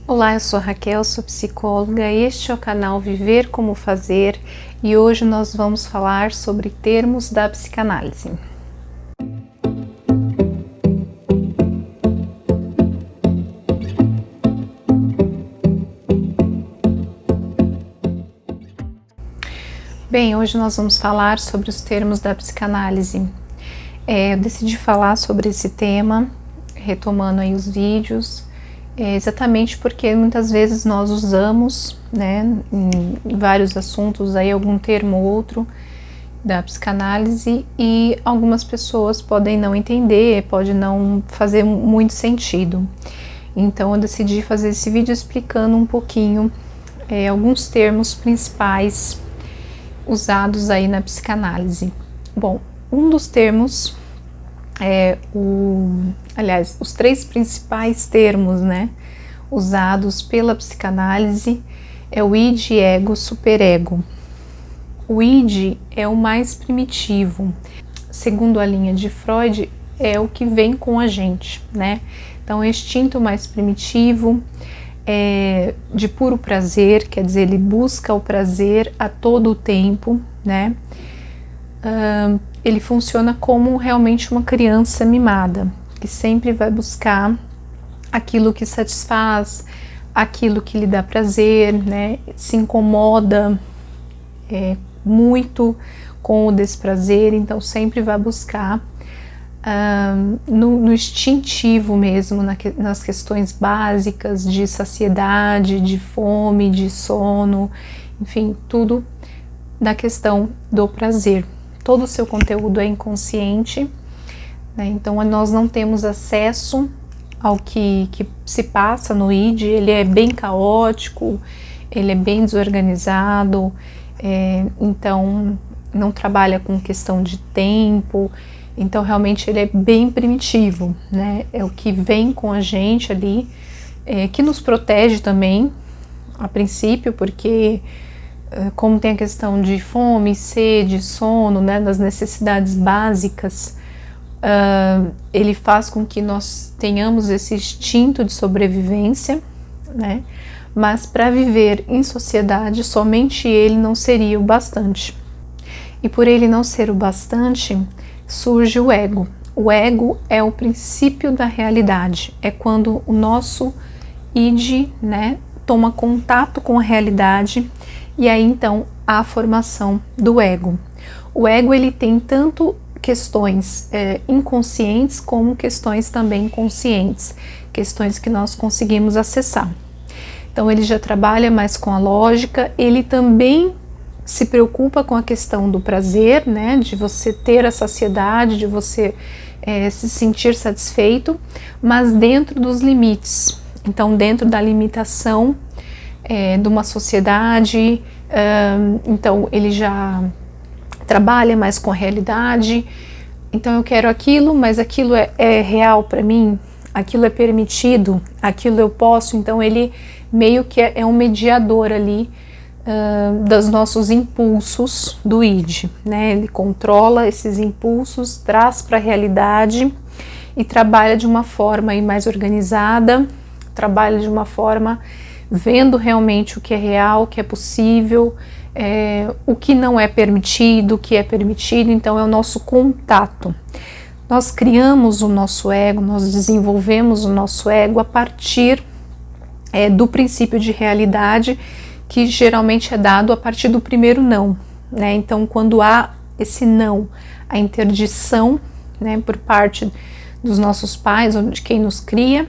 Olá, eu sou a Raquel, sou psicóloga, este é o canal Viver Como Fazer e hoje nós vamos falar sobre termos da psicanálise. Bem, hoje nós vamos falar sobre os termos da psicanálise. Eu decidi falar sobre esse tema, retomando aí os vídeos, exatamente porque muitas vezes nós usamos, em vários assuntos aí algum termo ou outro da psicanálise e algumas pessoas podem não entender, pode não fazer muito sentido. Então eu decidi fazer esse vídeo explicando um pouquinho alguns termos principais usados aí na psicanálise. Bom, um dos termos os três principais termos, usados pela psicanálise é o id, ego, superego. O id é o mais primitivo. Segundo a linha de Freud, é o que vem com a gente, Então, o instinto mais primitivo é de puro prazer, quer dizer, ele busca o prazer a todo o tempo, Ele funciona como realmente uma criança mimada, que sempre vai buscar aquilo que satisfaz, aquilo que lhe dá prazer, Se incomoda muito com o desprazer, então sempre vai buscar no instintivo mesmo, nas questões básicas de saciedade, de fome, de sono, enfim, tudo da questão do prazer. Todo o seu conteúdo é inconsciente, então nós não temos acesso ao que se passa no id, ele é bem caótico, ele é bem desorganizado, então não trabalha com questão de tempo, então realmente ele é bem primitivo, É o que vem com a gente ali, que nos protege também, a princípio, porque como tem a questão de fome, sede, sono, das necessidades básicas, ele faz com que nós tenhamos esse instinto de sobrevivência, mas para viver em sociedade, somente ele não seria o bastante. E por ele não ser o bastante, surge o ego. O ego é o princípio da realidade, é quando o nosso id, toma contato com a realidade, e aí então há a formação do ego. O ego ele tem tanto questões inconscientes como questões também conscientes, questões que nós conseguimos acessar. Então ele já trabalha mais com a lógica, ele também se preocupa com a questão do prazer, de você ter a saciedade, de você se sentir satisfeito, mas dentro dos limites. Então dentro da limitação de uma sociedade, então ele já trabalha mais com a realidade, então eu quero aquilo, mas aquilo é real para mim, aquilo é permitido, aquilo eu posso, então ele meio que é um mediador ali dos nossos impulsos do id, Ele controla esses impulsos, traz para a realidade e trabalha de uma forma aí mais organizada, trabalha de uma forma vendo realmente o que é real, o que é possível, o que não é permitido, o que é permitido, então é o nosso contato. Nós criamos o nosso ego, nós desenvolvemos o nosso ego a partir do princípio de realidade, que geralmente é dado a partir do primeiro não, Então quando há esse não, a interdição, por parte dos nossos pais ou de quem nos cria,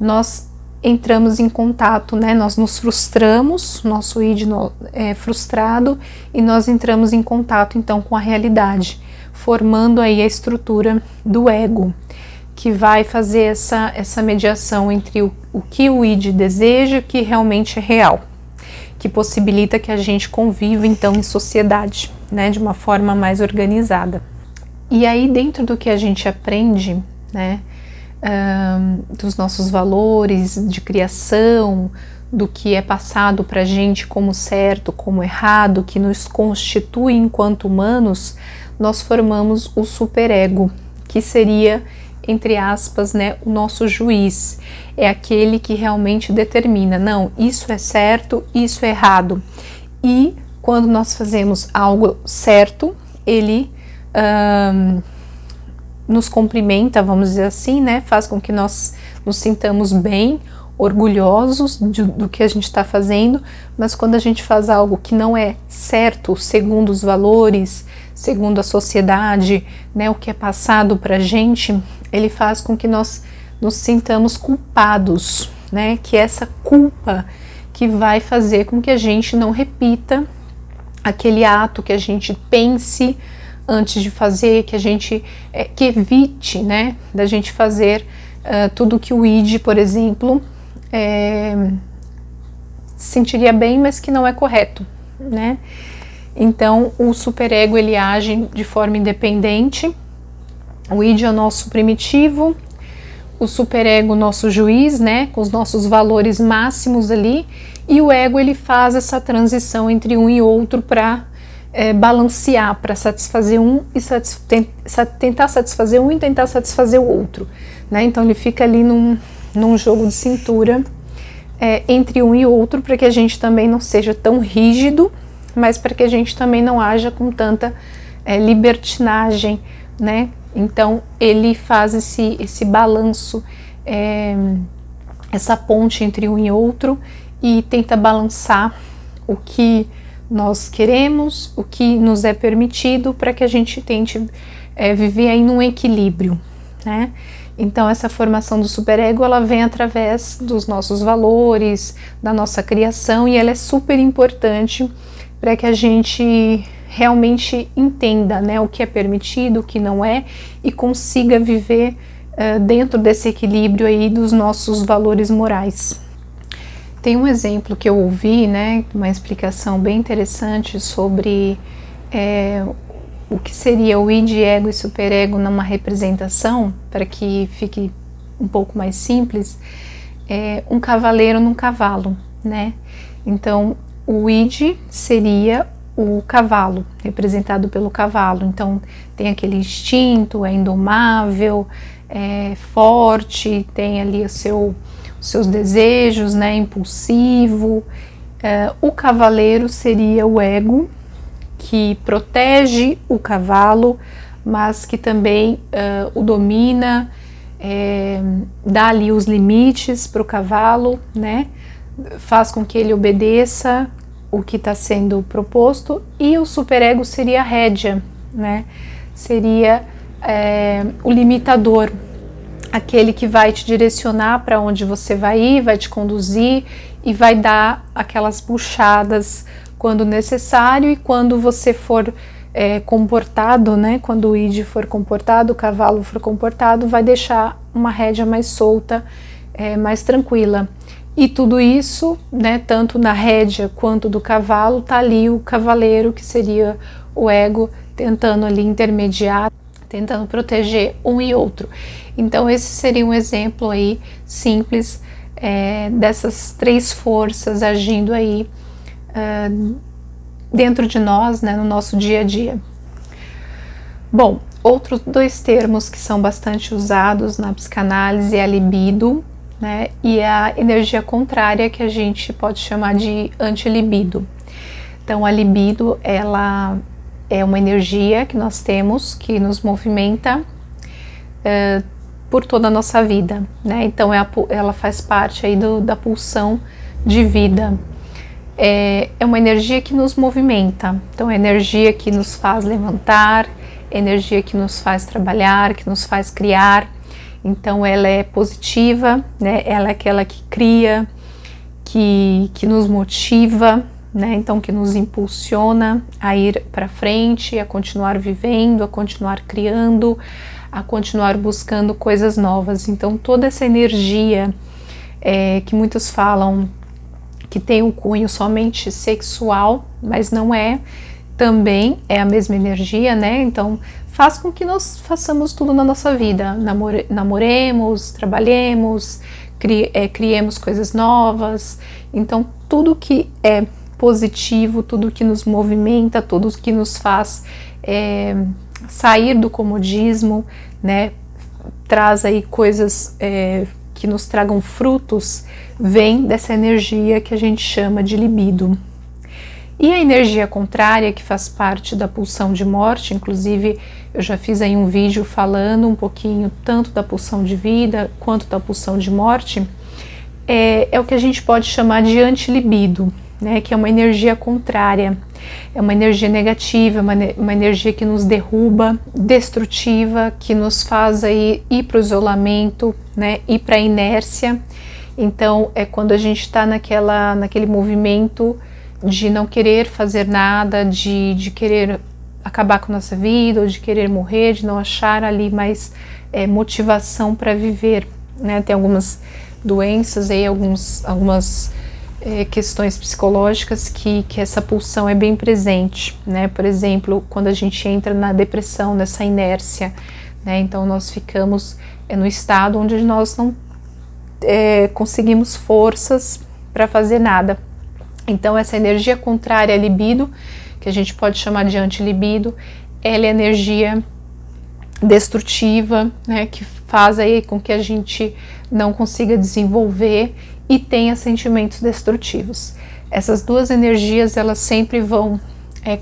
nós entramos em contato, nós nos frustramos, nosso id é frustrado e nós entramos em contato então com a realidade, formando aí a estrutura do ego, que vai fazer essa mediação entre o que o id deseja e o que realmente é real, que possibilita que a gente conviva então em sociedade, de uma forma mais organizada. E aí dentro do que a gente aprende, dos nossos valores de criação, do que é passado para a gente como certo, como errado, que nos constitui enquanto humanos, nós formamos o superego, que seria entre aspas, né, o nosso juiz. É aquele que realmente determina, não, isso é certo, isso é errado. E quando nós fazemos algo certo, ele nos cumprimenta, vamos dizer assim, né, faz com que nós nos sintamos bem, orgulhosos do que a gente está fazendo, mas quando a gente faz algo que não é certo, segundo os valores, segundo a sociedade, né, o que é passado para a gente, ele faz com que nós nos sintamos culpados, né, que é essa culpa que vai fazer com que a gente não repita aquele ato, que a gente pense antes de fazer, que a gente que evite, né, da gente fazer tudo que o id, por exemplo, sentiria bem, mas que não é correto, né? Então o superego ele age de forma independente. O id é o nosso primitivo, o superego o nosso juiz, né, com os nossos valores máximos ali, e o ego ele faz essa transição entre um e outro para balancear, para satisfazer um e tentar satisfazer um e tentar satisfazer o outro, né? Então ele fica ali num jogo de cintura entre um e outro, para que a gente também não seja tão rígido, mas para que a gente também não haja com tanta libertinagem, né? Então ele faz esse balanço, essa ponte entre um e outro, e tenta balançar o que nós queremos, o que nos é permitido, para que a gente tente viver aí num equilíbrio, né? Então essa formação do superego, ela vem através dos nossos valores, da nossa criação, e ela é super importante para que a gente realmente entenda, né, o que é permitido, o que não é, e consiga viver dentro desse equilíbrio aí dos nossos valores morais. Tem um exemplo que eu ouvi, né, uma explicação bem interessante sobre o que seria o id, ego e superego numa representação, para que fique um pouco mais simples, um cavaleiro num cavalo, né? Então o id seria o cavalo, representado pelo cavalo. Então tem aquele instinto, é indomável, é forte, tem ali os seus desejos, né, impulsivo. O cavaleiro seria o ego, que protege o cavalo, mas que também o domina, dá ali os limites para o cavalo, né, faz com que ele obedeça o que está sendo proposto. E o superego seria a rédea, né, seria o limitador, aquele que vai te direcionar para onde você vai ir, vai te conduzir e vai dar aquelas puxadas quando necessário, e quando você for comportado, né, quando o id for comportado, o cavalo for comportado, vai deixar uma rédea mais solta, mais tranquila. E tudo isso, né, tanto na rédea quanto do cavalo, tá ali o cavaleiro, que seria o ego, tentando ali intermediar, tentando proteger um e outro. Então esse seria um exemplo aí simples dessas três forças agindo aí dentro de nós, né, no nosso dia a dia. Bom, outros dois termos que são bastante usados na psicanálise é a libido, né, e a energia contrária, que a gente pode chamar de antilibido. Então a libido, ela é uma energia que nós temos, que nos movimenta por toda a nossa vida, né? Então ela faz parte aí da pulsão de vida. É uma energia que nos movimenta, então é energia que nos faz levantar, energia que nos faz trabalhar, que nos faz criar. Então ela é positiva, né? Ela é aquela que cria, que nos motiva, né? Então que nos impulsiona a ir para frente, a continuar vivendo, a continuar criando, a continuar buscando coisas novas. Então toda essa energia que muitos falam que tem um cunho somente sexual, mas não é, também é a mesma energia, né? Então faz com que nós façamos tudo na nossa vida, namoremos, trabalhemos, criemos coisas novas. Então tudo que é positivo, tudo que nos movimenta, tudo que nos faz sair do comodismo, né, traz aí coisas que nos tragam frutos, vem dessa energia que a gente chama de libido. E a energia contrária, que faz parte da pulsão de morte, inclusive eu já fiz aí um vídeo falando um pouquinho tanto da pulsão de vida quanto da pulsão de morte, é o que a gente pode chamar de antilibido, né, que é uma energia contrária, é uma energia negativa, uma energia que nos derruba, destrutiva, que nos faz aí ir para o isolamento, né, ir para a inércia. Então é quando a gente está naquele movimento de não querer fazer nada, de querer acabar com nossa vida, ou de querer morrer, de não achar ali mais motivação para viver, né? Tem algumas doenças aí, algumas questões psicológicas que essa pulsão é bem presente, né? Por exemplo, quando a gente entra na depressão, nessa inércia, né? Então nós ficamos no estado onde nós não conseguimos forças para fazer nada. Então essa energia contrária à libido, que a gente pode chamar de antilibido, ela é energia destrutiva, né, que faz aí com que a gente não consiga desenvolver e tenha sentimentos destrutivos. Essas duas energias, elas sempre vão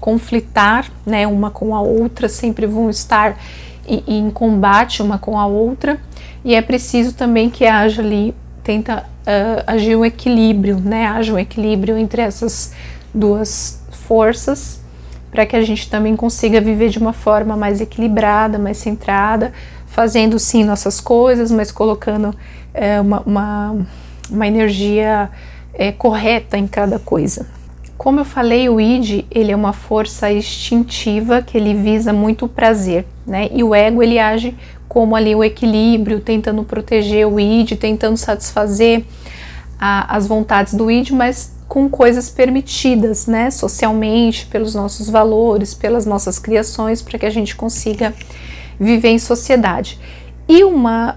conflitar, né, uma com a outra, sempre vão estar em combate uma com a outra, e é preciso também que haja ali, agir um equilíbrio, né, haja um equilíbrio entre essas duas forças, para que a gente também consiga viver de uma forma mais equilibrada, mais centrada, fazendo sim nossas coisas, mas colocando uma energia correta em cada coisa. Como eu falei, o id, ele é uma força instintiva que ele visa muito o prazer, né? E o ego, ele age como ali o equilíbrio, tentando proteger o id, tentando satisfazer as vontades do id, mas com coisas permitidas, né? Socialmente, pelos nossos valores, pelas nossas criações, para que a gente consiga viver em sociedade. E uma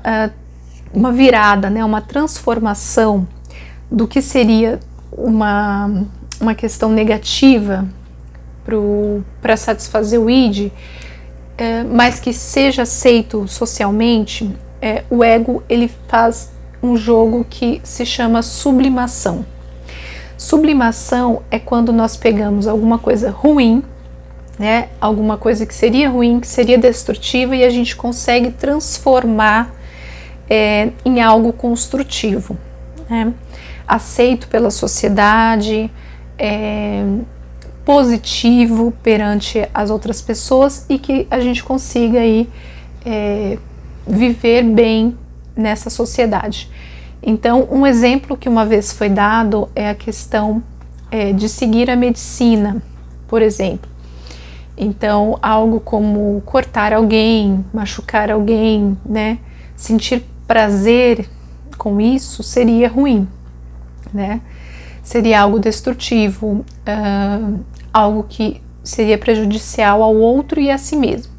virada, né? Uma transformação do que seria uma questão negativa para satisfazer o id, mas que seja aceito socialmente, o ego, ele faz um jogo que se chama sublimação. Sublimação é quando nós pegamos alguma coisa ruim, né, alguma coisa que seria ruim, que seria destrutiva, e a gente consegue transformar em algo construtivo, né, aceito pela sociedade, positivo perante as outras pessoas, e que a gente consiga aí viver bem nessa sociedade. Então, um exemplo que uma vez foi dado é a questão de seguir a medicina, por exemplo. Então, algo como cortar alguém, machucar alguém, né, sentir prazer com isso seria ruim, né? Seria algo destrutivo, algo que seria prejudicial ao outro e a si mesmo.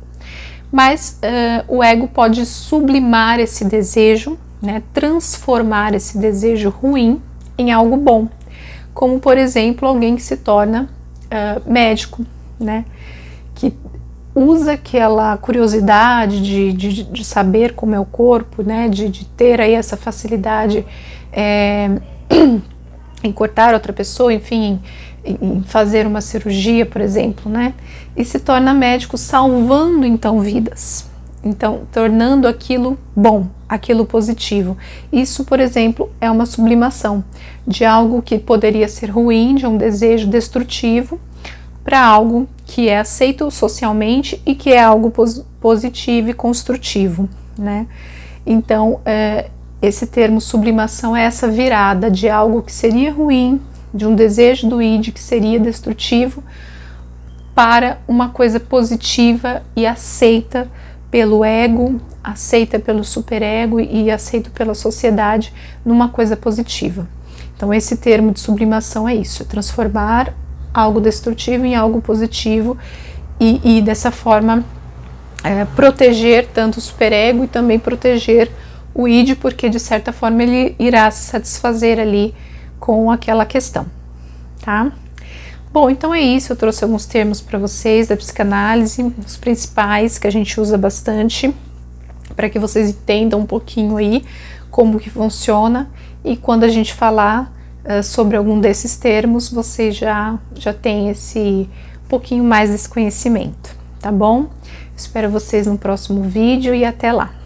Mas o ego pode sublimar esse desejo, né, transformar esse desejo ruim em algo bom, como por exemplo alguém que se torna médico, né, que usa aquela curiosidade de saber como é o corpo, né, de ter aí essa facilidade em cortar outra pessoa, enfim, em fazer uma cirurgia, por exemplo, né, e se torna médico, salvando então vidas, então tornando aquilo bom, aquilo positivo. Isso, por exemplo, é uma sublimação de algo que poderia ser ruim, de um desejo destrutivo, para algo que é aceito socialmente e que é algo positivo e construtivo, né? Então, esse termo sublimação é essa virada de algo que seria ruim, de um desejo do id que seria destrutivo, para uma coisa positiva e aceita pelo ego, aceita pelo superego e aceito pela sociedade numa coisa positiva. Então esse termo de sublimação é isso, é transformar algo destrutivo em algo positivo e dessa forma proteger tanto o superego e também proteger o id, porque de certa forma ele irá se satisfazer ali com aquela questão, tá? Bom, então é isso, eu trouxe alguns termos para vocês da psicanálise, os principais que a gente usa bastante para que vocês entendam um pouquinho aí como que funciona, e quando a gente falar sobre algum desses termos, você já tem esse pouquinho mais desse conhecimento, tá bom? Espero vocês no próximo vídeo e até lá!